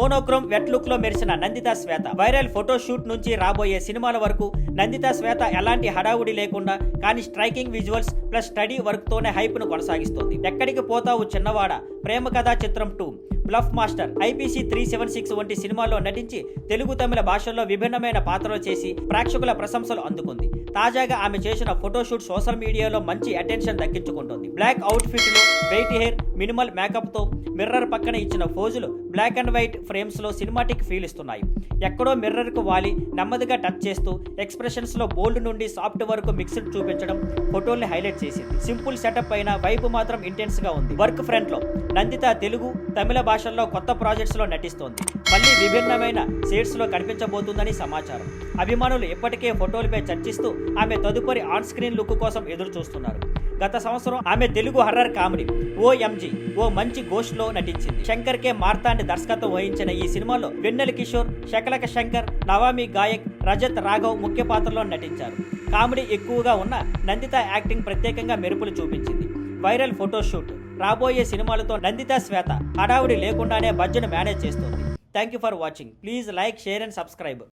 Monochrome wet look లో మెరిసిన నందిత శ్వేత. Viral photo shoot నుంచి రాబోయే సినిమాల వరకు నందిత శ్వేత ఎలాంటి హడావుడి లేకుండా కానీ striking visuals plus study work తోనే హైప్ ను కొనసాగిస్తోంది. ఎక్కడికి పోతావు చిన్నవాడ, ప్రేమ కథా చిత్రం 2, బ్లఫ్ మాస్టర్, IPC 376 వంటి సినిమాల్లో నటించి తెలుగు తమిళ భాషల్లో విభిన్నమైన పాత్రలు చేసి ప్రేక్షకుల ప్రశంసలు అందుకుంది. తాజాగా ఆమె చేసిన ఫోటోషూట్ సోషల్ మీడియాలో మంచి అటెన్షన్ దక్కించుకుంటోంది. బ్లాక్ అవుట్ ఫిట్ లో, వెయిట్ హెయిర్, మినిమల్ మేకప్ తో మిర్రర్ పక్కన ఇచ్చిన ఫోజులు బ్లాక్ అండ్ వైట్ ఫ్రేమ్స్ లో సినిమాటిక్ ఫీల్ ఇస్తున్నాయి. ఎక్కడో మిర్రర్ కు వాలి నెమ్మదిగా టచ్ చేస్తూ ఎక్స్ప్రెషన్స్ లో బోల్డ్ నుండి సాఫ్ట్ వరకు మిక్స్డ్ చూపించడం ఫోటోల్ని హైలైట్ చేసింది. సింపుల్ సెటప్ అయిన వైపు మాత్రం ఇంటెన్స్ గా ఉంది. వర్క్ ఫ్రంట్ లో నందిత తెలుగు తమిళ భాషల్లో కొత్త ప్రాజెక్ట్స్ లో నటిస్తోంది. మళ్ళీ విభిన్నమైన షేడ్స్ లో కనిపించబోతుందని సమాచారం. అభిమానులు ఇప్పటికే ఫోటోలపై చర్చిస్తూ ఆమె తదుపరి ఆన్ స్క్రీన్ లుక్ కోసం ఎదురు చూస్తున్నారు. గత సంవత్సరం ఆమె తెలుగు హర్రర్ కామెడీ OMG ఓ మంచి గోస్ట్ లో నటించింది. శంకర్ కే మార్తాండ్ దర్శకత్వం వహించిన ఈ సినిమాలో వెన్నెల కిషోర్, శకలక శంకర్, నవామి గాయక్, రజత్ రాఘవ్ ముఖ్య పాత్రలో నటించారు. కామెడీ ఎక్కువగా ఉన్న నందిత యాక్టింగ్ ప్రత్యేకంగా మెరుపులు చూపించింది. వైరల్ ఫోటోషూట్, రాబోయే సినిమాలతో నందిత శ్వేత హడావుడి లేకుండానే బడ్జెట్ మేనేజ్ చేస్తోంది. Thank you for watching. Please like, share and subscribe.